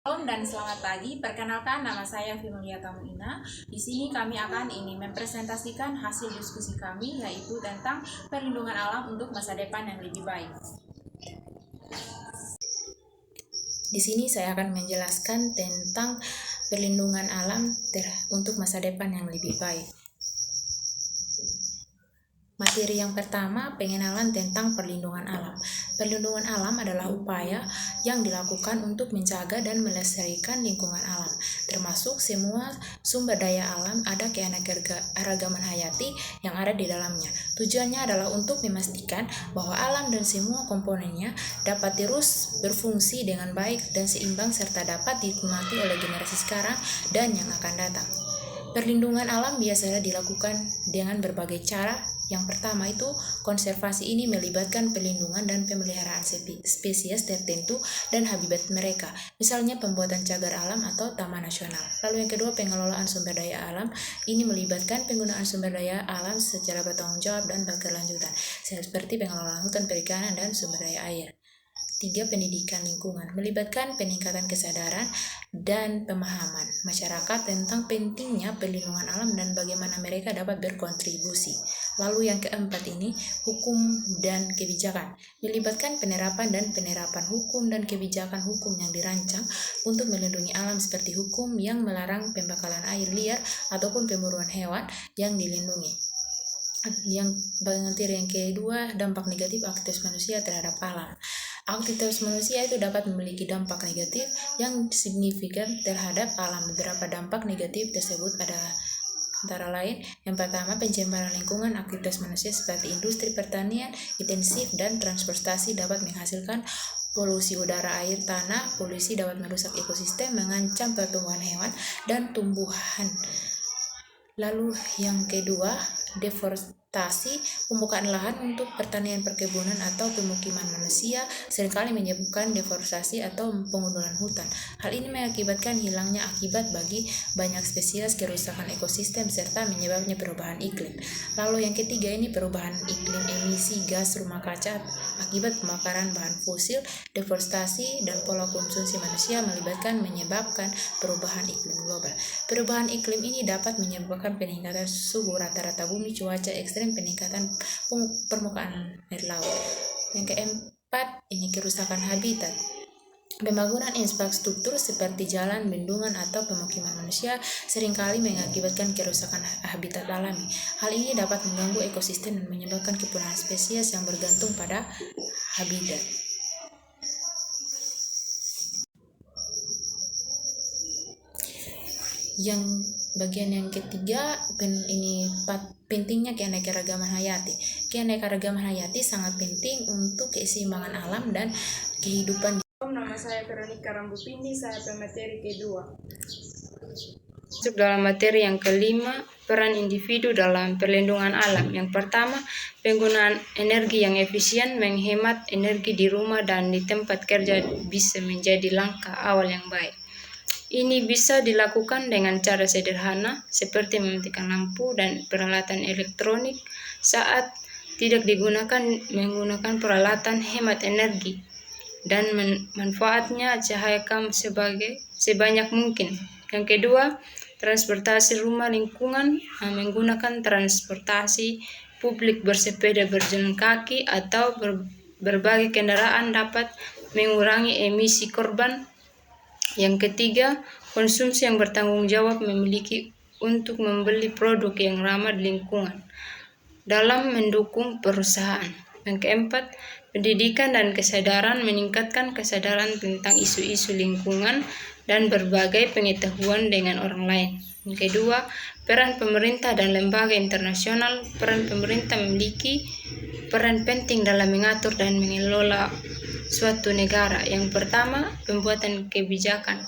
Shalom dan selamat pagi. Perkenalkan, nama saya Fimulia Tamuina. Di sini kami akan mempresentasikan hasil diskusi kami, yaitu tentang perlindungan alam untuk masa depan yang lebih baik. Di sini saya akan menjelaskan tentang perlindungan alam untuk masa depan yang lebih baik. Materi yang pertama, pengenalan tentang perlindungan alam. Perlindungan alam adalah upaya yang dilakukan untuk menjaga dan melestarikan lingkungan alam, termasuk semua sumber daya alam ada keanekaragaman hayati yang ada di dalamnya. Tujuannya adalah untuk memastikan bahwa alam dan semua komponennya dapat terus berfungsi dengan baik dan seimbang serta dapat dinikmati oleh generasi sekarang dan yang akan datang. Perlindungan alam biasanya dilakukan dengan berbagai cara. Yang pertama itu, konservasi ini melibatkan pelindungan dan pemeliharaan spesies tertentu dan habitat mereka, misalnya pembuatan cagar alam atau taman nasional. Lalu yang kedua, pengelolaan sumber daya alam. Ini melibatkan penggunaan sumber daya alam secara bertanggung jawab dan berkelanjutan, seperti pengelolaan hutan, perikanan, dan sumber daya air. 3. Pendidikan lingkungan, melibatkan peningkatan kesadaran dan pemahaman masyarakat tentang pentingnya perlindungan alam dan bagaimana mereka dapat berkontribusi. Lalu yang keempat ini, hukum dan kebijakan, melibatkan penerapan hukum dan kebijakan hukum yang dirancang untuk melindungi alam, seperti hukum yang melarang pembakaran air liar ataupun pemburuan hewan yang dilindungi. Yang kedua, dampak negatif aktivitas manusia terhadap alam. Aktivitas manusia itu dapat memiliki dampak negatif yang signifikan terhadap alam. Beberapa dampak negatif tersebut adalah antara lain, yang pertama, pencemaran lingkungan. Aktivitas manusia seperti industri pertanian intensif dan transportasi dapat menghasilkan polusi udara, air, tanah. Polusi dapat merusak ekosistem, mengancam pertumbuhan hewan dan tumbuhan. Lalu yang kedua, deforestasi, pembukaan lahan untuk pertanian, perkebunan, atau pemukiman manusia seringkali menyebabkan deforestasi atau pengunduran hutan. Hal ini mengakibatkan hilangnya akibat bagi banyak spesies, kerusakan ekosistem, serta menyebabnya perubahan iklim. Lalu yang ketiga ini, perubahan iklim, emisi gas rumah kaca akibat pembakaran bahan fosil, deforestasi, dan pola konsumsi manusia menyebabkan perubahan iklim global. Perubahan iklim ini dapat menyebabkan peningkatan suhu rata-rata bumi, cuaca ekstrem, peningkatan permukaan air laut. Yang keempat ini, kerusakan habitat. Pembangunan infrastruktur seperti jalan, bendungan, atau pemukiman manusia seringkali mengakibatkan kerusakan habitat alami. Hal ini dapat mengganggu ekosistem dan menyebabkan kepunahan spesies yang bergantung pada habitat. Yang bagian yang ketiga, pentingnya keanekaragaman hayati. Keanekaragaman hayati sangat penting untuk keseimbangan alam dan kehidupan. Nama saya Veronica Rambupindi, saya pemateri kedua. Masuk dalam materi yang kelima, peran individu dalam perlindungan alam. Yang pertama, penggunaan energi yang efisien, menghemat energi di rumah dan di tempat kerja bisa menjadi langkah awal yang baik. Ini bisa dilakukan dengan cara sederhana seperti mematikan lampu dan peralatan elektronik saat tidak menggunakan peralatan hemat energi, dan manfaatnya cahaya sebanyak mungkin. Yang kedua, transportasi rumah lingkungan, menggunakan transportasi publik, bersepeda, berjalan kaki, atau berbagai kendaraan dapat mengurangi emisi karbon. Yang ketiga, konsumsi yang bertanggung jawab, untuk membeli produk yang ramah lingkungan dalam mendukung perusahaan. Yang keempat, pendidikan dan kesadaran, meningkatkan kesadaran tentang isu-isu lingkungan dan berbagai pengetahuan dengan orang lain. Yang kedua, peran pemerintah dan lembaga internasional. Peran pemerintah memiliki peran penting dalam mengatur dan mengelola suatu negara. Yang pertama, pembuatan kebijakan.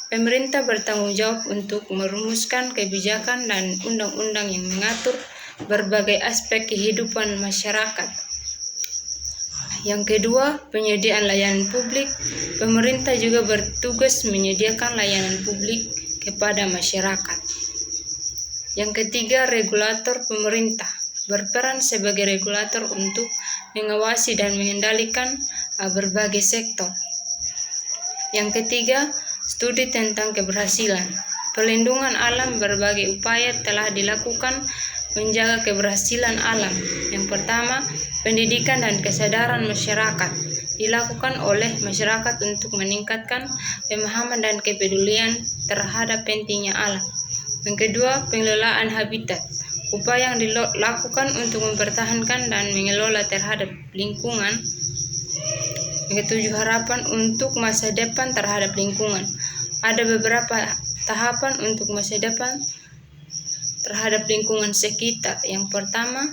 Pemerintah bertanggung jawab untuk merumuskan kebijakan dan undang-undang yang mengatur berbagai aspek kehidupan masyarakat. Yang kedua, penyediaan layanan publik. Pemerintah juga bertugas menyediakan layanan publik kepada masyarakat. Yang ketiga, regulator. Pemerintah berperan sebagai regulator untuk mengawasi dan mengendalikan berbagai sektor. Yang ketiga, Studi tentang keberhasilan. Perlindungan alam, berbagai upaya telah dilakukan menjaga keberhasilan alam. Yang pertama, pendidikan dan kesadaran masyarakat dilakukan oleh masyarakat untuk meningkatkan pemahaman dan kepedulian terhadap pentingnya alam. Yang kedua, pengelolaan habitat. Upaya yang dilakukan untuk mempertahankan dan mengelola terhadap lingkungan. Yang ketujuh, harapan untuk masa depan terhadap lingkungan. Ada beberapa tahapan untuk masa depan terhadap lingkungan sekitar. Yang pertama,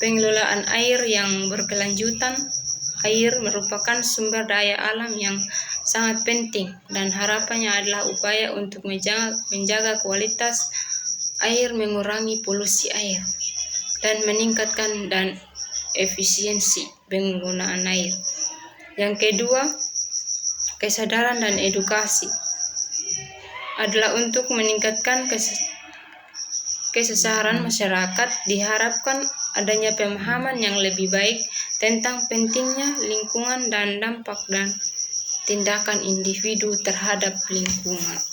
pengelolaan air yang berkelanjutan. Air merupakan sumber daya alam yang sangat penting dan harapannya adalah upaya untuk menjaga kualitas air, mengurangi polusi air, dan meningkatkan dan efisiensi penggunaan air. Yang kedua, kesadaran dan edukasi adalah untuk meningkatkan kesadaran masyarakat. Diharapkan adanya pemahaman yang lebih baik tentang pentingnya lingkungan dan dampak dan tindakan individu terhadap lingkungan.